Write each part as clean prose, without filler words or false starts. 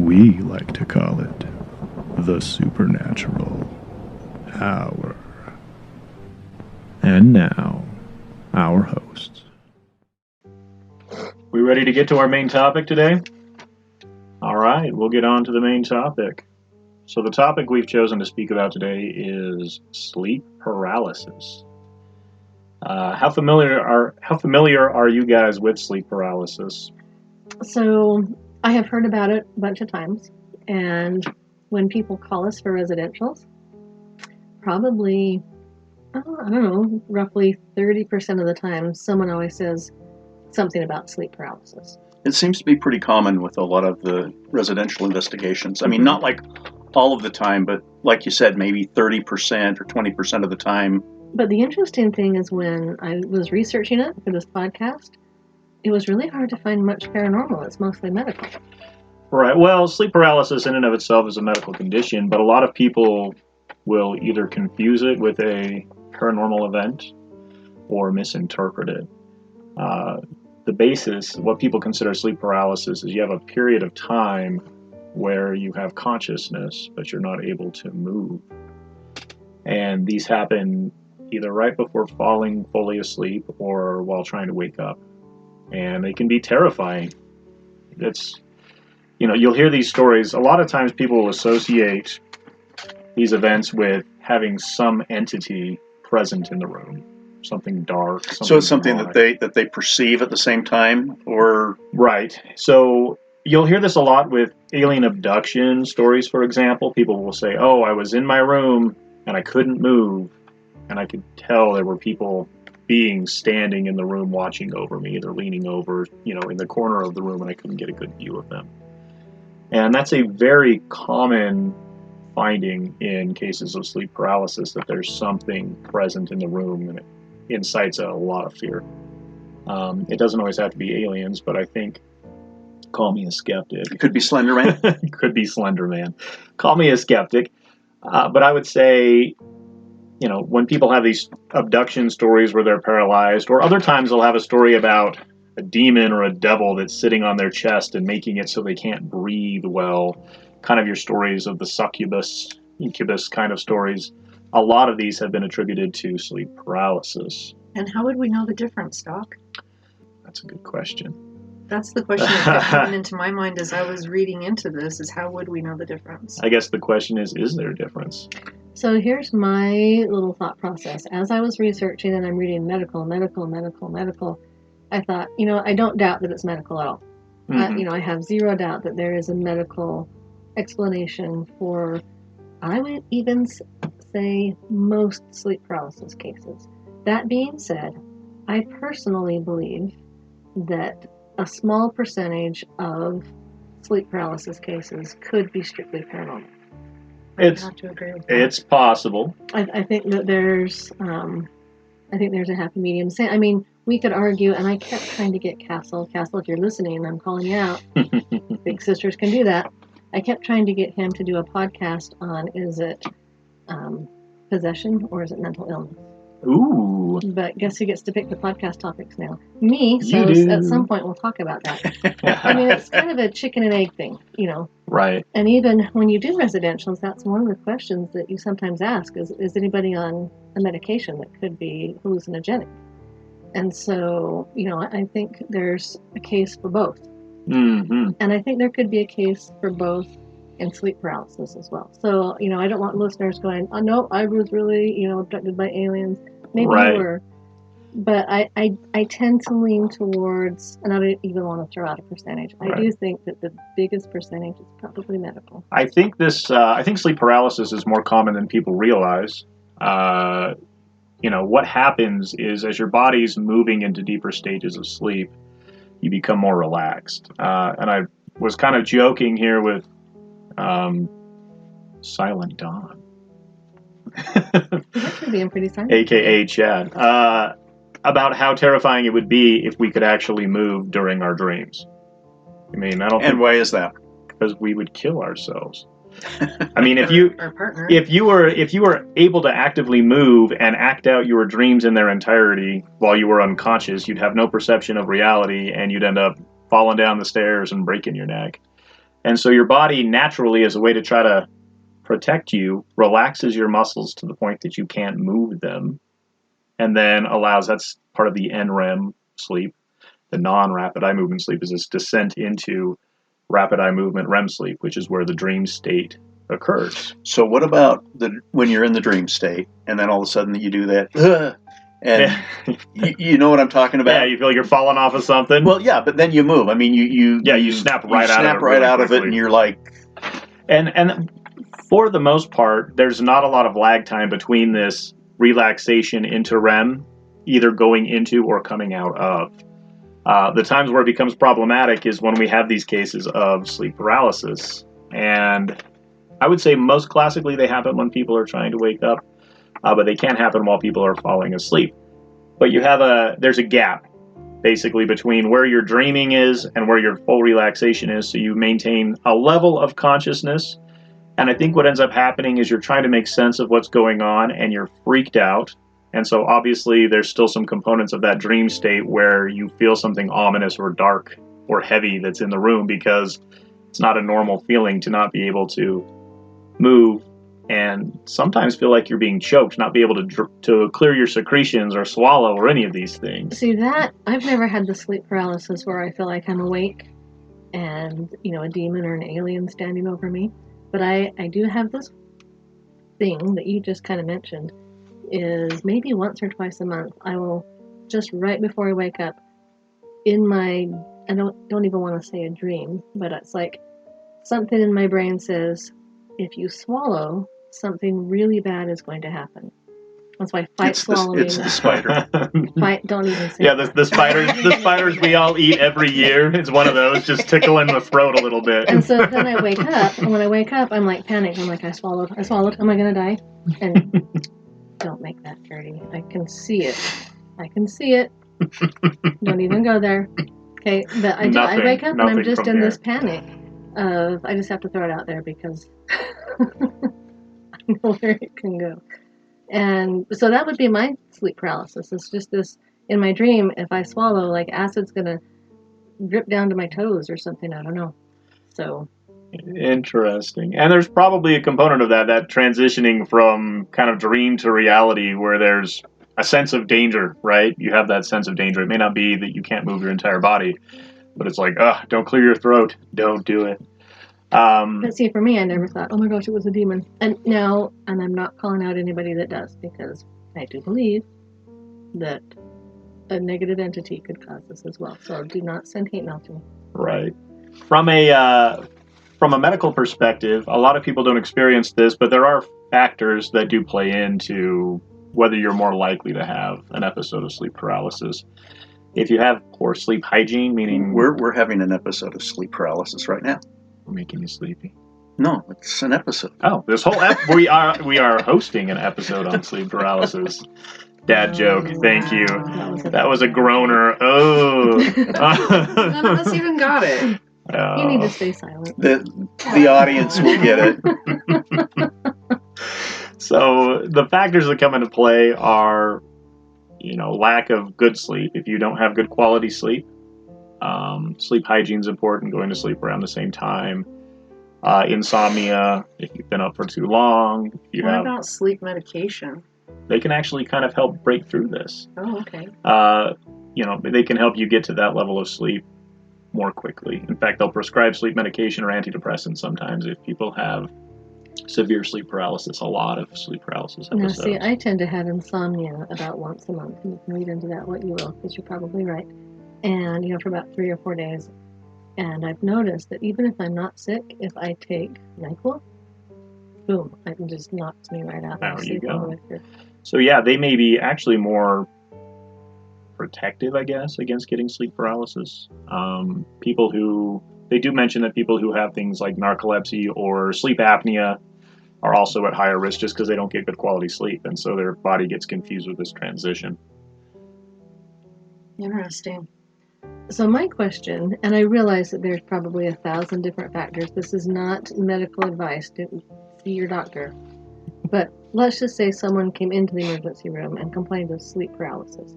We like to call it the Supernatural Hour. And now, our hosts. We ready to get to our main topic today? All right, we'll get on to the main topic. So the topic we've chosen to speak about today is sleep paralysis. How familiar are you guys with sleep paralysis? So I have heard about it a bunch of times, and when people call us for residentials, probably, I don't know, roughly 30% of the time, someone always says something about sleep paralysis. It seems to be pretty common with a lot of the residential investigations. I mean, not like all of the time, but like you said, maybe 30% or 20% of the time. But the interesting thing is when I was researching it for this podcast, it was really hard to find much paranormal. It's mostly medical. Right. Well, sleep paralysis in and of itself is a medical condition, but a lot of people will either confuse it with a paranormal event or misinterpret it. The basis, what people consider sleep paralysis, is you have a period of time where you have consciousness, but you're not able to move. And these happen either right before falling fully asleep or while trying to wake up. And they can be terrifying. You'll hear these stories. A lot of times people will associate these events with having some entity present in the room. Something dark. So it's something that they perceive at the same time, or right. So you'll hear this a lot with alien abduction stories, for example. People will say, "Oh, I was in my room and I couldn't move, and I could tell there were beings standing in the room watching over me, either leaning over, in the corner of the room, and I couldn't get a good view of them." And that's a very common finding in cases of sleep paralysis, that there's something present in the room, and it incites a lot of fear. It doesn't always have to be aliens, but I think, call me a skeptic. It could be Slender Man. Could be Slender Man. Call me a skeptic. But I would say, when people have these abduction stories where they're paralyzed, or other times they'll have a story about a demon or a devil that's sitting on their chest and making it so they can't breathe well, kind of your stories of the succubus, incubus kind of stories. A lot of these have been attributed to sleep paralysis. And how would we know the difference, Doc? That's a good question. That's the question that kept coming into my mind as I was reading into this, is how would we know the difference? I guess the question is there a difference? So here's my little thought process. As I was researching and I'm reading medical, I thought, I don't doubt that it's medical at all. Mm-hmm. I have zero doubt that there is a medical explanation for, I would even say, most sleep paralysis cases. That being said, I personally believe that a small percentage of sleep paralysis cases could be strictly paranormal. I have to agree with that. It's possible. I think that there's a happy medium. I mean, we could argue, and I kept trying to get Castle, if you're listening, I'm calling you out. Big sisters can do that. I kept trying to get him to do a podcast on, is it possession or is it mental illness? Ooh. But guess who gets to pick the podcast topics now? Me. So at some point we'll talk about that. I mean, it's kind of a chicken and egg thing, Right. And even when you do residentials, that's one of the questions that you sometimes ask is anybody on a medication that could be hallucinogenic? And so, I think there's a case for both. Mm-hmm. And I think there could be a case for both in sleep paralysis as well. So, I don't want listeners going, "Oh, no, I was really, abducted by aliens." Maybe right. you were. But I tend to lean towards, and I don't even want to throw out a percentage. Right. I do think that the biggest percentage is probably medical. I think sleep paralysis is more common than people realize. What happens is, as your body's moving into deeper stages of sleep, you become more relaxed. And I was kind of joking here with Silent Dawn. That could be pretty silent. AKA Chad. About how terrifying it would be if we could actually move during our dreams. I mean, I don't think... And why is that? Because we would kill ourselves. I mean, if you were able to actively move and act out your dreams in their entirety while you were unconscious, you'd have no perception of reality, and you'd end up falling down the stairs and breaking your neck. And so your body naturally, as a way to try to protect you, relaxes your muscles to the point that you can't move them, and then allows, that's part of the NREM sleep. The non-rapid eye movement sleep is this descent into rapid eye movement REM sleep, which is where the dream state occurs. So what about when you're in the dream state and then all of a sudden you do that, and you know what I'm talking about? Yeah, you feel like you're falling off of something. Well, yeah, but then you move. I mean, you snap right out of it. Snap right out of it, and you're like, and for the most part, there's not a lot of lag time between this relaxation into REM, either going into or coming out of. The times where it becomes problematic is when we have these cases of sleep paralysis, and I would say most classically they happen when people are trying to wake up, but they can't happen while people are falling asleep. But there's a gap basically between where your dreaming is and where your full relaxation is, so you maintain a level of consciousness. And I think what ends up happening is you're trying to make sense of what's going on and you're freaked out. And so obviously there's still some components of that dream state where you feel something ominous or dark or heavy that's in the room, because it's not a normal feeling to not be able to move and sometimes feel like you're being choked, not be able to clear your secretions or swallow or any of these things. See, that I've never had the sleep paralysis where I feel like I'm awake and, a demon or an alien standing over me. But I do have this thing that you just kind of mentioned, is maybe once or twice a month I will, just right before I wake up, in my, I don't even want to say a dream, but it's like something in my brain says, if you swallow, something really bad is going to happen. That's why swallowing. It's the spider. Don't even say. Yeah, the spiders we all eat every year. It's one of those, just tickling the throat a little bit. And so then I wake up, and when I wake up, I'm like panicked. I'm like, I swallowed. Am I gonna die? And don't make that dirty. I can see it. Don't even go there. Okay, but I do. I wake up and I'm just in this panic of, I just have to throw it out there because I know where it can go. And so that would be my sleep paralysis. It's just this, in my dream, if I swallow, like acid's gonna drip down to my toes or something. I don't know. So interesting. And there's probably a component of that transitioning from kind of dream to reality, where there's a sense of danger, right? You have that sense of danger. It may not be that you can't move your entire body, but it's like, don't clear your throat. Don't do it. But see, for me, I never thought, oh my gosh, it was a demon. And I'm not calling out anybody that does, because I do believe that a negative entity could cause this as well. So do not send hate mail to me. Right. From a medical perspective, a lot of people don't experience this, but there are factors that do play into whether you're more likely to have an episode of sleep paralysis. If you have poor sleep hygiene, meaning we're having an episode of sleep paralysis right now. We're making you sleepy. No, it's an episode. Oh, this whole we are hosting an episode on sleep paralysis. Dad joke. Thank you. That was a groaner. Oh. None of us even got it. You need to stay silent. The audience will get it. So the factors that come into play are, lack of good sleep. If you don't have good quality sleep, sleep hygiene is important. Going to sleep around the same time. Insomnia, if you've been up for too long. What about sleep medication? They can actually kind of help break through this. Oh, okay. They can help you get to that level of sleep more quickly. In fact, they'll prescribe sleep medication or antidepressants sometimes if people have severe sleep paralysis, a lot of sleep paralysis episodes. Now, see, I tend to have insomnia about once a month. You can read into that what you will, because you're probably right. And, for about 3 or 4 days. And I've noticed that even if I'm not sick, if I take NyQuil, boom, it just knocks me right out. There you go. So yeah, they may be actually more protective, I guess, against getting sleep paralysis. They do mention that people who have things like narcolepsy or sleep apnea are also at higher risk just because they don't get good quality sleep, and so their body gets confused with this transition. Interesting. So my question, and I realize that there's probably 1,000 different factors. This is not medical advice. Don't see your doctor. But let's just say someone came into the emergency room and complained of sleep paralysis.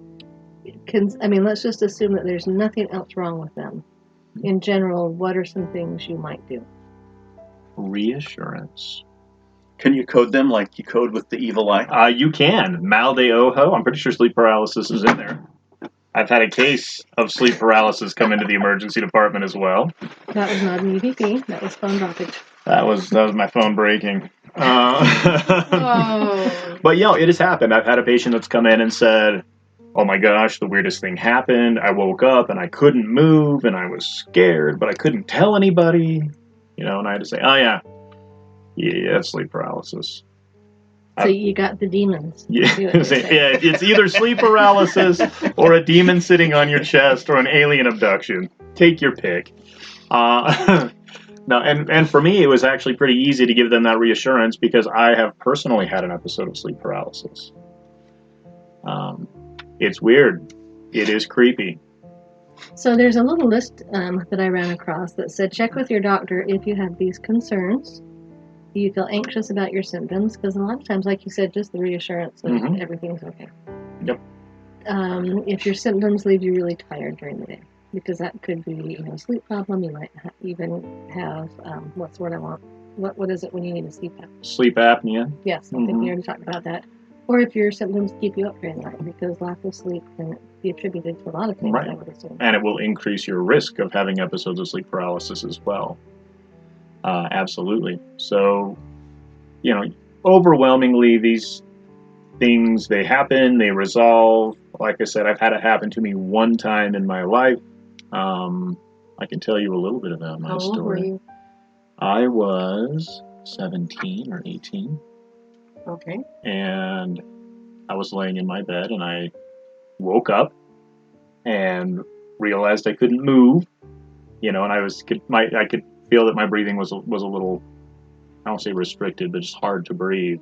Let's just assume that there's nothing else wrong with them. In general, what are some things you might do? reassurance. Can you code them like you code with the evil eye? You can. Mal de ojo. I'm pretty sure sleep paralysis is in there. I've had a case of sleep paralysis come into the emergency department as well. That was not an EVP. That was phone droppage. That was my phone breaking. Oh. But it has happened. I've had a patient that's come in and said, "Oh my gosh, the weirdest thing happened. I woke up and I couldn't move and I was scared, but I couldn't tell anybody." And I had to say, "Oh yeah, that's sleep paralysis." So you got the demons. Yeah, it's either sleep paralysis or a demon sitting on your chest or an alien abduction. Take your pick. No, and for me, it was actually pretty easy to give them that reassurance because I have personally had an episode of sleep paralysis. It's weird. It is creepy. So there's a little list that I ran across that said, check with your doctor if you have these concerns. Do you feel anxious about your symptoms? Because a lot of times, like you said, just the reassurance that everything's okay. Yep. If your symptoms leave you really tired during the day, because that could be a sleep problem. You might even have, what's the word I want? What is it when you need a CPAP? Sleep apnea. Yes, I think we already talked about that. Or if your symptoms keep you up during the night, because lack of sleep can be attributed to a lot of things, Right. I would assume. And it will increase your risk of having episodes of sleep paralysis as well. Absolutely. So, overwhelmingly, these things, they happen, they resolve. Like I said, I've had it happen to me one time in my life. I can tell you a little bit about my How old story. were you? I was 17 or 18. Okay. And I was laying in my bed and I woke up and realized I couldn't move, and I could feel that my breathing was a little, I don't say restricted, but just hard to breathe.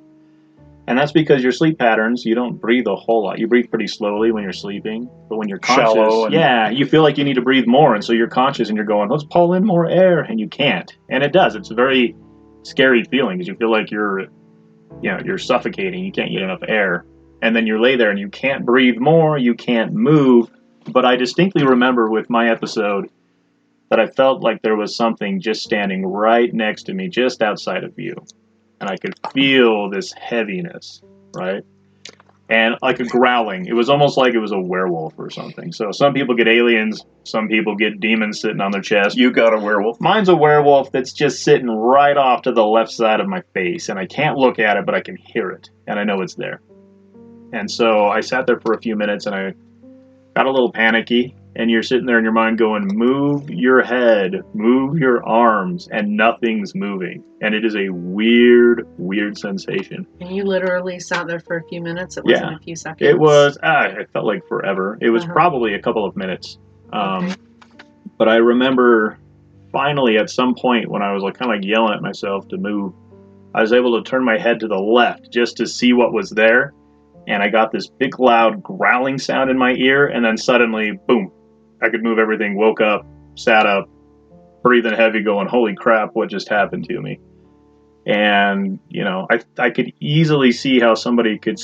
And that's because your sleep patterns, you don't breathe a whole lot. You breathe pretty slowly when you're sleeping, but when you're conscious, Shallow you feel like you need to breathe more, and so you're conscious and you're going, let's pull in more air, and you can't. And it does. It's a very scary feeling because you feel like you're suffocating. You can't get enough air. And then you lay there and you can't breathe more, you can't move. But I distinctly remember with my episode that I felt like there was something just standing right next to me, just outside of view. And I could feel this heaviness, right? And like a growling. It was almost like it was a werewolf or something. So some people get aliens, some people get demons sitting on their chest. You got a werewolf. Mine's a werewolf that's just sitting right off to the left side of my face. And I can't look at it, but I can hear it. And I know it's there. And so I sat there for a few minutes and I got a little panicky. And you're sitting there in your mind going, move your head, move your arms, and nothing's moving. And it is a weird, weird sensation. And you literally sat there for a few minutes. It wasn't a few seconds. It was, it felt like forever. It was probably a couple of minutes. Okay. But I remember finally at some point when I was kind of like yelling at myself to move, I was able to turn my head to the left just to see what was there. And I got this big, loud growling sound in my ear. And then suddenly, boom, I could move everything, woke up, sat up, breathing heavy, going, holy crap, what just happened to me? And, I could easily see how somebody could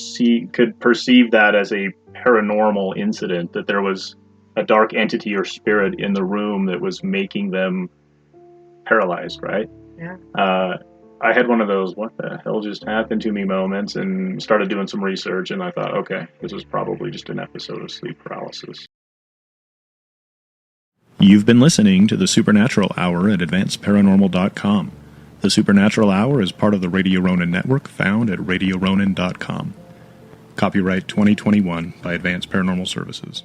perceive that as a paranormal incident, that there was a dark entity or spirit in the room that was making them paralyzed, right? Yeah. I had one of those, what the hell just happened to me moments, and started doing some research, and I thought, okay, this was probably just an episode of sleep paralysis. You've been listening to the Supernatural Hour at AdvancedParanormal.com. The Supernatural Hour is part of the Radio Ronin network, found at RadioRonin.com. Copyright 2021 by Advanced Paranormal Services.